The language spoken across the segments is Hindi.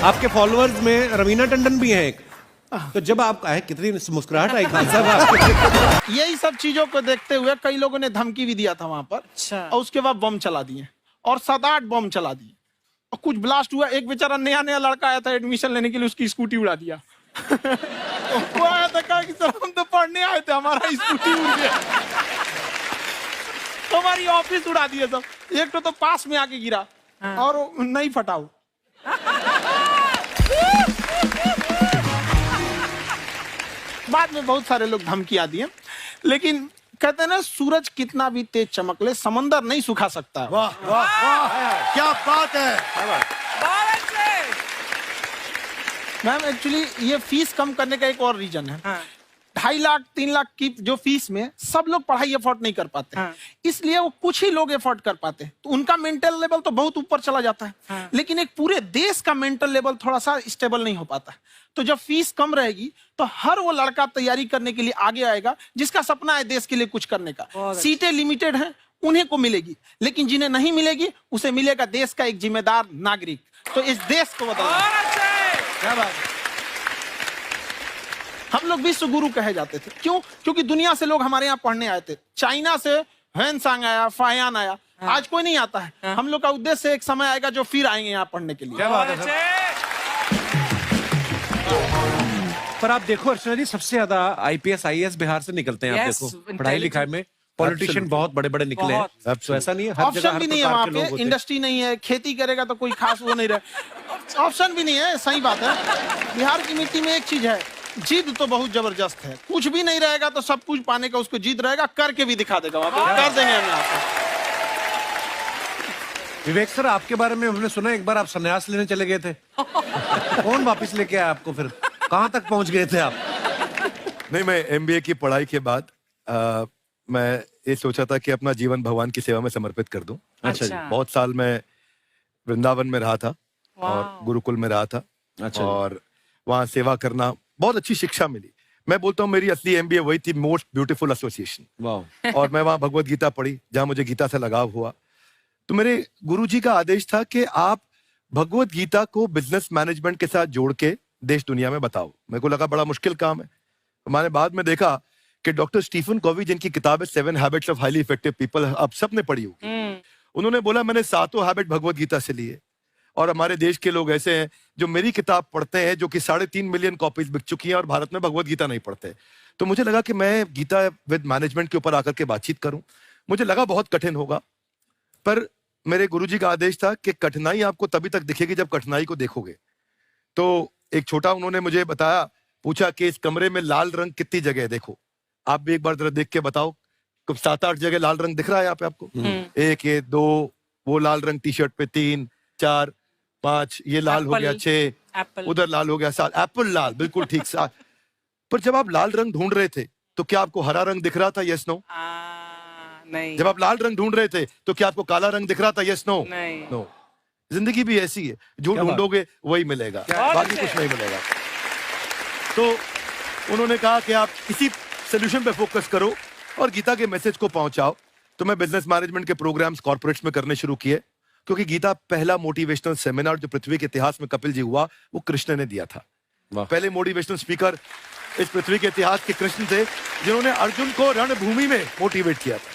आपके फॉलोअर्स में रवीना टंडन भी है एक, तो जब आप आए कितनी मुस्कुराहट आई खान साहब आपके। यही सब चीजों को देखते हुए कई लोगों ने धमकी भी दिया था वहां पर। अच्छा। और उसके बाद बम चला दिए और 7-8 बम चला दिए और कुछ ब्लास्ट हुआ। एक बेचारा नया नया लड़का आया था एडमिशन लेने के लिए, उसकी स्कूटी उड़ा दिया। वो आया था, कहा कि सर हम तो पढ़ने आए थे, हमारा स्कूटी उड़ गया। हमारी ऑफिस उड़ा दिए सब। एक तो पास में आके गिरा और नहीं फटा वो। बाद में बहुत सारे लोग धमकियां दिए, लेकिन कहते हैं ना, सूरज कितना भी तेज चमक ले समंदर नहीं सुखा सकता। वाह वाह वाह, क्या बात है। मैम एक्चुअली ये फीस कम करने का एक और रीजन है। 2.5 लाख 3 लाख की जो फीस में सब लोग पढ़ाई एफोर्ड नहीं कर पाते, इसलिए वो कुछ ही लोग एफोर्ड कर पाते हैं, तो उनका मेंटल लेवल तो बहुत ऊपर चला जाता है। लेकिन एक पूरे देश का मेंटल लेवल थोड़ा सा स्टेबल नहीं हो पाता। तो जब फीस कम रहेगी तो हर वो लड़का तैयारी करने के लिए आगे आएगा जिसका सपना है देश के लिए कुछ करने का। सीटें लिमिटेड हैं, उन्हें को मिलेगी, लेकिन जिन्हें नहीं मिलेगी उसे मिलेगा देश का एक जिम्मेदार नागरिक। तो इस देश को बदलना। क्या बात है। हम लोग विश्व गुरु कहे जाते थे, क्यों? क्योंकि दुनिया से लोग हमारे यहाँ पढ़ने आए थे। चाइना से ह्वेनसांग आया, फायान आया, आज कोई नहीं आता है। हम लोग का उद्देश्य एक समय आएगा जो फिर आएंगे यहाँ पढ़ने के लिए। क्या बात है सर। पर आप देखो अर्चना जी, सबसे ज्यादा आईपीएस आईएएस बिहार से निकलते हैं। आप देखो पढ़ाई लिखाई में पॉलिटिशियन बहुत बड़े बड़े निकले हैं, तो ऐसा नहीं है हर जगह ऑप्शन भी नहीं है वहाँ पे, इंडस्ट्री नहीं है, खेती करेगा तो कोई खास वो नहीं रहे, ऑप्शन भी नहीं है। सही बात है। बिहार की मिट्टी में एक चीज है, जिद तो बहुत जबरदस्त है। कुछ भी नहीं रहेगा तो सब कुछ पाने का उसको जिद रहेगा, करके भी दिखा देगा। वहाँ पे कर देंगे हम यहाँ पे। विवेक सर, आपके बारे में हमने सुना एक बार आप संन्यास लेने चले गए थे। कौन वापस लेके आया आपको? फिर कहाँ तक पहुंच गए थे आप? नहीं, मैं एमबीए की पढ़ाई के बाद मैं ये सोचा था कि अपना जीवन भगवान की सेवा में समर्पित कर दूं। अच्छा जी। बहुत साल मैं वृंदावन में रहा था और गुरुकुल में रहा था। अच्छा। और वहाँ सेवा करना, बहुत अच्छी शिक्षा मिली। मैं बोलता हूँ मेरी असली एमबीए वही थी, मोस्ट ब्यूटीफुल एसोसिएशन। वाह। और मैं वहाँ भगवत गीता पढ़ी, जहाँ मुझे गीता से लगाव हुआ। तो मेरे गुरुजी का आदेश था कि आप भगवत गीता को बिजनेस मैनेजमेंट के साथ जोड़ के देश दुनिया में बताओ। मेरे को लगा बड़ा मुश्किल काम है। मैंने बाद में देखा कि डॉक्टर स्टीफन कॉवी, जिनकी किताब है 7 habits of highly effective people, आप सबने पढ़ी होगी, उन्होंने बोला मैंने 7 हैबिट भगवत गीता से लिए। और हमारे देश के लोग ऐसे हैं जो मेरी किताब पढ़ते हैं, जो कि 3.5 मिलियन कॉपीज बिक चुकी हैं, और भारत में भगवत गीता नहीं पढ़ते। तो मुझे लगा कि मैं गीता विद मैनेजमेंट के ऊपर आकर के बातचीत करूं। मुझे लगा बहुत कठिन होगा, पर मेरे गुरुजी का आदेश था कि कठिनाई आपको तभी तक दिखेगी जब कठिनाई को देखोगे। तो एक छोटा उन्होंने मुझे बताया, पूछा कि इस कमरे में लाल रंग कितनी जगह है, देखो आप भी एक बार जरा देख के बताओ। 7-8 जगह लाल रंग दिख रहा है यहाँ पे आपको? 1 ये 2, वो लाल रंग टी शर्ट पे 3 4 5, ये लाल हो गया 6, उधर लाल हो गया 7, एप्पल लाल, बिल्कुल ठीक 7। पर जब आप लाल रंग ढूंढ रहे थे तो क्या आपको हरा रंग दिख रहा था? Yes no? नहीं। जब आप लाल रंग ढूंढ रहे थे तो क्या आपको काला रंग दिख रहा था? Yes no? नहीं। नो। जिंदगी भी ऐसी है, जो ढूंढोगे वही मिलेगा, बाकी कुछ नहीं मिलेगा। तो उन्होंने कहा कि आप इसी सोल्यूशन पे फोकस करो और गीता के मैसेज को पहुंचाओ। तो मैं बिजनेस मैनेजमेंट के प्रोग्राम्स कॉर्पोरेट्स में करने शुरू किए, क्योंकि गीता पहला मोटिवेशनल सेमिनार जो पृथ्वी के इतिहास में कपिल जी हुआ, वो कृष्ण ने दिया था। पहले मोटिवेशनल स्पीकर इस पृथ्वी के इतिहास के कृष्ण थे, जिन्होंने अर्जुन को रणभूमि में मोटिवेट किया था।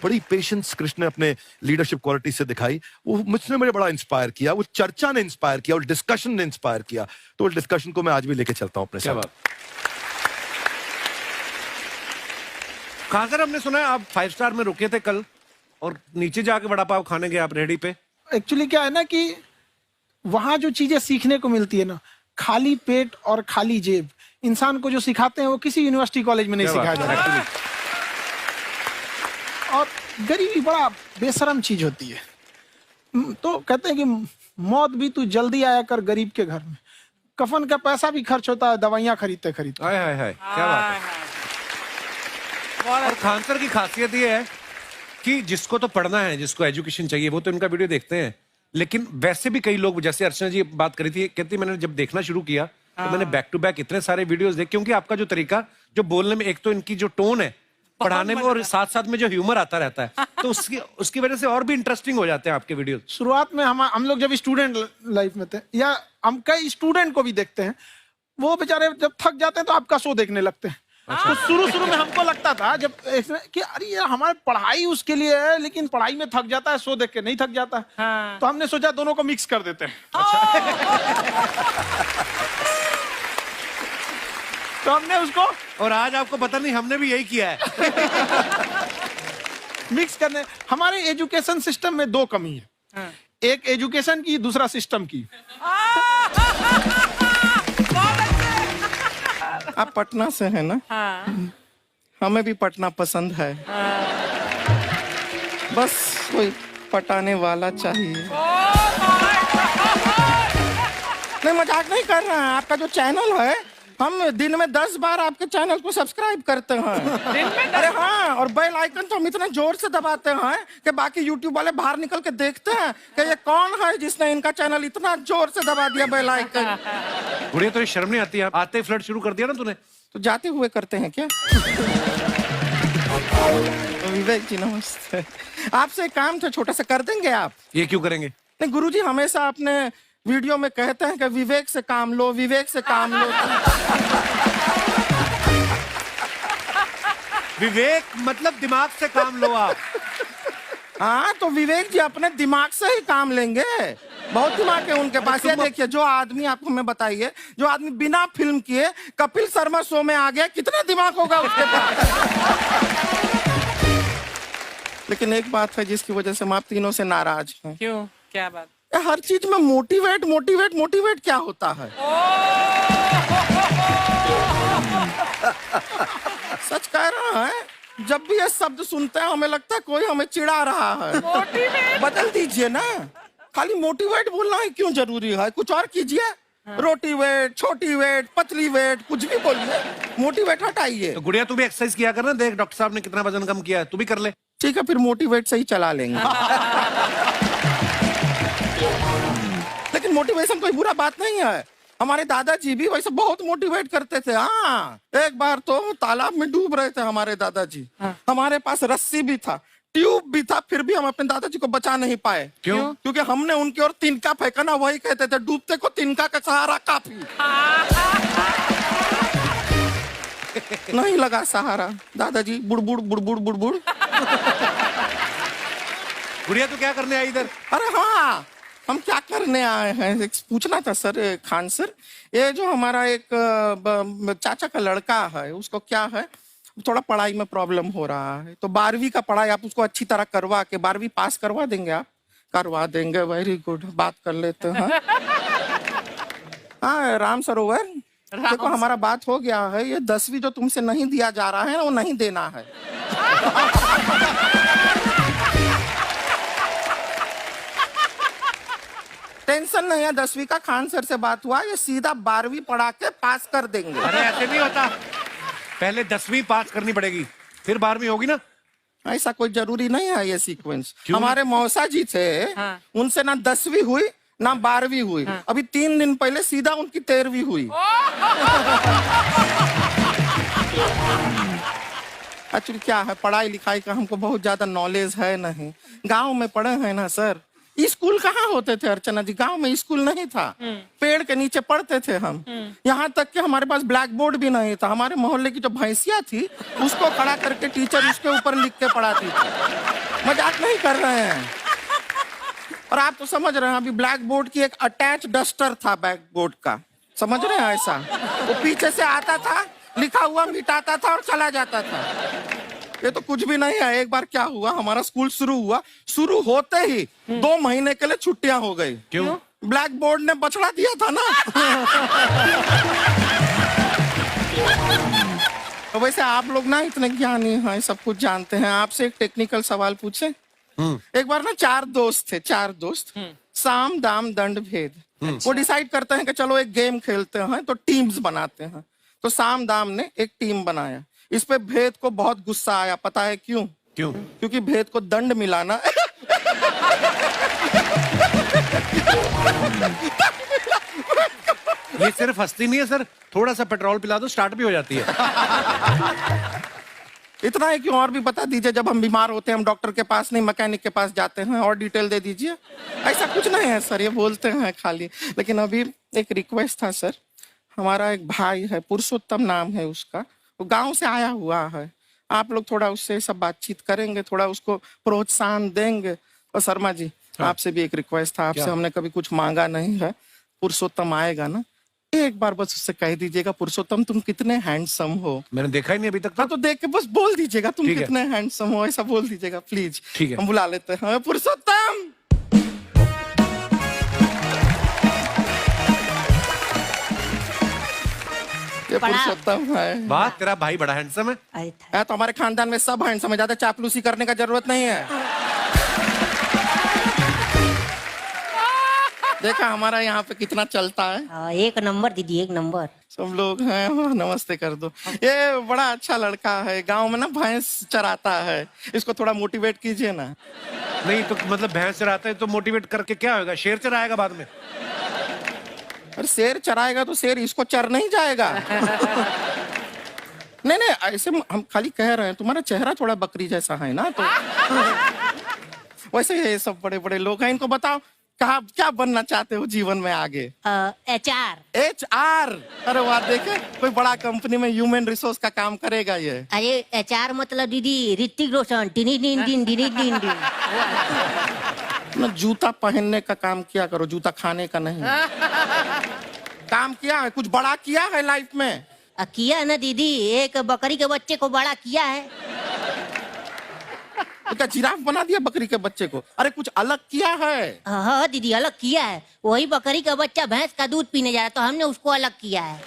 बड़ी पेशेंस कृष्ण ने अपने लीडरशिप क्वालिटी से दिखाई। वो मुझसे मुझे बड़ा इंस्पायर किया, वो चर्चा ने इंस्पायर किया, और डिस्कशन ने इंस्पायर किया। तो उस डिस्कशन को मैं आज भी लेके चलता हूं अपने साथ। कहाँ सर, हमने सुना है आप 5 स्टार में रुके थे कल, और नीचे जाके वड़ा पाव खाने गए आप रेहड़ी पे। एक्चुअली क्या है ना कि वहां जो चीजें सीखने को मिलती है ना, खाली पेट और खाली जेब इंसान को जो सिखाते हैं वो किसी यूनिवर्सिटी कॉलेज में नहीं सिखाया जाता। और गरीबी बड़ा बेशरम चीज होती है। तो कहते हैं कि मौत भी तू जल्दी आया कर गरीब के घर में। कफन का पैसा भी खर्च होता है दवाइयां खरीदते खरीदते। हाय हाय हाय, क्या बात है। और खान सर की खासियत ये है कि जिसको तो पढ़ना है, जिसको एजुकेशन चाहिए, वो तो इनका वीडियो देखते हैं। लेकिन वैसे भी कई लोग, जैसे अर्चना जी बात करी थी, कहती मैंने जब देखना शुरू किया तो मैंने बैक टू बैक इतने सारे वीडियोस देखे, क्योंकि आपका जो तरीका जो बोलने में, एक तो इनकी जो टोन है पढ़ाने में और साथ साथ में जो ह्यूमर आता रहता है, तो उसकी उसकी वजह से और भी इंटरेस्टिंग हो जाते हैं आपके वीडियो। शुरुआत में हम लोग जब स्टूडेंट लाइफ में थे, या हम कई स्टूडेंट को भी देखते हैं, वो बेचारे जब थक जाते हैं तो आपका शो देखने लगते हैं। तो शुरू में हमको लगता था जब कि अरे यार हमारी पढ़ाई उसके लिए है, लेकिन पढ़ाई में थक जाता है, शो देख के नहीं थक जाता। तो हमने सोचा दोनों को मिक्स कर देते हैं। तो हमने उसको, और आज आपको पता नहीं हमने भी यही किया है। मिक्स करने। हमारे एजुकेशन सिस्टम में दो कमी है, एक एजुकेशन की, दूसरा सिस्टम की। आप पटना से है ना? हाँ। हमें भी पटना पसंद है। बस कोई पटाने वाला चाहिए। नहीं, मजाक नहीं कर रहे हैं। आपका जो चैनल है, हम दिन में 10 बार आपके चैनल को सब्सक्राइब करते हैं। दिन में अरे हाँ, और बेल आइकन तो हम इतने जोर से दबाते हैं कि बाकी यूट्यूब वाले बाहर निकल के देखते हैं कि ये कौन है जिसने इनका चैनल इतना जोर से दबा दिया बेल आइकन। गुड़िया तो शर्म नहीं आती है? आते ही फ्लर्ट शुरू कर दिया ना तूने। तो जाते हुए करते हैं क्या? विवेक जी नमस्ते। आपसे एक काम था छोटा सा, कर देंगे आप? ये क्यों करेंगे? नहीं, गुरुजी हमेशा अपने वीडियो में कहते हैं कि विवेक से काम लो, विवेक से काम लो। विवेक मतलब दिमाग से काम लो आप। हाँ, तो विवेक जी अपने दिमाग से ही काम लेंगे। बहुत दिमाग है उनके पास। ये देखिए, जो आदमी, आपको मैं बताइए, जो आदमी बिना फिल्म किए कपिल शर्मा शो में आ गया, कितना दिमाग होगा उसके पास। लेकिन एक बात है जिसकी वजह से हम आप तीनों से नाराज हैं। क्यों? क्या बात? हर चीज में मोटिवेट मोटिवेट मोटिवेट क्या होता है? सच कह रहा है, जब भी ये शब्द सुनते हैं हमें लगता है कोई हमें चिढ़ा रहा है। मोटिवेट? बदल दीजिए ना, खाली मोटिवेट बोलना ही क्यों जरूरी है? कुछ और कीजिए। रोटी वेट, छोटी वेट, पतली वेट, कुछ भी बोलिए, मोटिवेट हटाइए। तो गुड़िया तू भी एक्सरसाइज किया कर ना, देख डॉक्टर साहब ने कितना वजन कम किया है, तू भी कर ले। ठीक है, फिर मोटिवेट से ही चला लेंगे। लेकिन मोटिवेशन कोई बुरा बात नहीं है। हमारे दादाजी भी वैसे बहुत मोटिवेट करते थे। हाँ, एक बार तो तालाब में डूब रहे थे हमारे दादाजी। हमारे पास रस्सी भी था, ट्यूब भी था, फिर भी हम अपने दादाजी को बचा नहीं पाए। क्यों? क्योंकि हमने उनकी ओर तिनका फेंका ना, वही कहते थे डूबते को तिनका का सहारा काफी। नहीं लगा सहारा, दादाजी बुड़बुड़ बुड़बुड़ बुड़बुड़। गुड़िया तू क्या करने आई इधर? अरे हाँ, हम क्या करने आए हैं एक पूछना था सर, खान सर। ये जो हमारा एक चाचा का लड़का है, उसको क्या है, थोड़ा पढ़ाई में प्रॉब्लम हो रहा है। तो 12वीं का पढ़ाई आप उसको अच्छी तरह करवा के 12वीं पास करवा देंगे आप? करवा देंगे, वेरी गुड, बात कर लेते हैं। हाँ, राम सरोवर, देखो हमारा बात हो गया है। ये 10वीं जो तुमसे नहीं दिया जा रहा है वो नहीं देना है। टेंशन नहीं है, 10वीं का खान सर से बात हुआ, ये सीधा 12वीं पढ़ा के पास कर देंगे। अरे ऐसे नहीं होता, पहले 10वीं पास करनी पड़ेगी, फिर 12वीं होगी ना। ऐसा कोई जरूरी नहीं है ये सीक्वेंस। क्यों? हमारे मौसा जी थे, हाँ। उनसे ना 10वीं हुई ना 12वीं हुई। अभी 3 दिन पहले सीधा उनकी 13वीं हुई। एक्चुअली क्या है, पढ़ाई लिखाई का हमको बहुत ज्यादा नॉलेज है नहीं। गांव में पढ़े हैं ना सर। स्कूल कहाँ होते थे अर्चना जी? गांव में स्कूल नहीं था, पेड़ के नीचे पढ़ते थे हम। यहाँ तक कि हमारे पास ब्लैक बोर्ड भी नहीं था। हमारे मोहल्ले की जो भैंसिया थी उसको खड़ा करके टीचर उसके ऊपर लिख के पढ़ाती थी। मजाक नहीं कर रहे हैं। और आप तो समझ रहे हैं, अभी ब्लैक बोर्ड की एक अटैच डस्टर था बैक बोर्ड का, समझ रहे हैं? ऐसा वो पीछे से आता था, लिखा हुआ मिटाता था और चला जाता था। ये तो कुछ भी नहीं है। एक बार क्या हुआ, हमारा स्कूल शुरू हुआ, शुरू होते ही 2 महीने के लिए छुट्टियां हो गई। क्यों? ब्लैक बोर्ड ने बछड़ा दिया था ना। तो वैसे आप लोग ना इतने ज्ञानी हैं, सब कुछ जानते हैं। आपसे एक टेक्निकल सवाल पूछे? एक बार ना 4 दोस्त थे, 4 दोस्त, साम दाम दंड भेद। वो डिसाइड करते हैं कि चलो एक गेम खेलते हैं, तो टीम्स बनाते हैं। तो साम दाम ने एक टीम बनाया। इस पे भेद को बहुत गुस्सा आया। पता है क्यों? क्यों? क्योंकि भेद को दंड मिलाना। ये सिर्फ हंसती नहीं है सर, थोड़ा सा पेट्रोल पिला दो, स्टार्ट भी हो जाती है। इतना है कि और भी बता दीजिए, जब हम बीमार होते हैं हम डॉक्टर के पास नहीं मैकेनिक के पास जाते हैं, और डिटेल दे दीजिए। ऐसा कुछ नहीं है सर, ये बोलते हैं खाली। लेकिन अभी एक रिक्वेस्ट था सर, हमारा एक भाई है, पुरुषोत्तम नाम है उसका, वो गांव से आया हुआ है, आप लोग थोड़ा उससे सब बातचीत करेंगे, थोड़ा उसको प्रोत्साहन देंगे। और शर्मा जी आपसे भी एक रिक्वेस्ट था, आपसे हमने कभी कुछ मांगा नहीं है, पुरुषोत्तम आएगा ना, एक बार बस उससे कह दीजिएगा, पुरुषोत्तम तुम कितने हैंडसम हो। मैंने देखा ही नहीं अभी तक हाँ तो देख के बस बोल दीजिएगा तुम ठीक है। कितने हैंडसम हो, ऐसा बोल दीजिएगा प्लीज। ठीक है। हम बुला लेते हैं पुरुषोत्तम। ये पुरुषोत्तम है। वाह, तेरा भाई बड़ा हैंडसम है। है तो हमारे खानदान में सब हैंडसम है, ज्यादा चापलूसी करने का जरूरत नहीं है। देखा हमारा यहाँ पे कितना चलता है। एक नंबर दीदी, एक नंबर। सब लोग हैं, नमस्ते कर दो। ये बड़ा अच्छा लड़का है, गांव में ना भैंस चराता है, इसको थोड़ा मोटिवेट कीजिए ना। नहीं तो मतलब भैंस चराता है तो मोटिवेट करके क्या होगा, शेर चराएगा बाद में। अरे शेर चराएगा तो शेर इसको चर नहीं जाएगा। नहीं नहीं, ऐसे हम खाली कह रहे हैं, तुम्हारा चेहरा थोड़ा बकरी जैसा है ना, तो वैसे ये सब बड़े बड़े लोग हैं, इनको बताओ कहा क्या बनना चाहते हो जीवन में आगे। HR। HR, अरे वाह, देखे कोई बड़ा कंपनी में ह्यूमन रिसोर्स का काम करेगा ये। अरे HR मतलब दीदी Hrithik Roshan, tiny tin tin tiny tin tin. ना जूता पहनने का काम किया करो, जूता खाने का नहीं। काम किया है, कुछ बड़ा किया है लाइफ में। किया ना दीदी, एक बकरी के बच्चे को बड़ा किया है। तो क्या जिराफ बना दिया बकरी के बच्चे को? अरे कुछ अलग किया है। हाँ दीदी, अलग किया है। वही बकरी का बच्चा भैंस का दूध पीने जा रहा है, तो हमने उसको अलग किया है।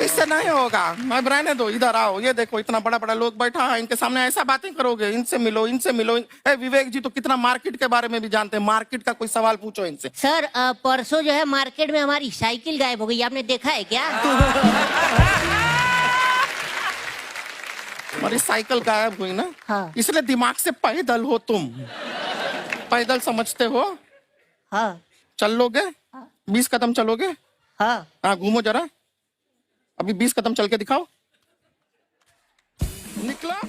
इससे नहीं होगा, मैं रहने दो, इधर आओ। ये देखो इतना बड़ा बड़ा लोग बैठा है, इनके सामने ऐसा बातें करोगे, इनसे मिलो इनसे मिलो। विवेक जी तो कितना मार्केट के बारे में भी जानते हैं, मार्केट का कोई सवाल पूछो इनसे। सर परसों जो है मार्केट में हमारी साइकिल गायब हो गई, आपने देखा है क्या? हमारी साइकिल गायब हुई ना, हाँ। इसलिए दिमाग से पैदल हो तुम, पैदल समझते हो। हाँ चलोगे 20 कदम चलोगे? हाँ। हाँ घूमो जरा, अभी 20 कदम चल के दिखाओ। निकला।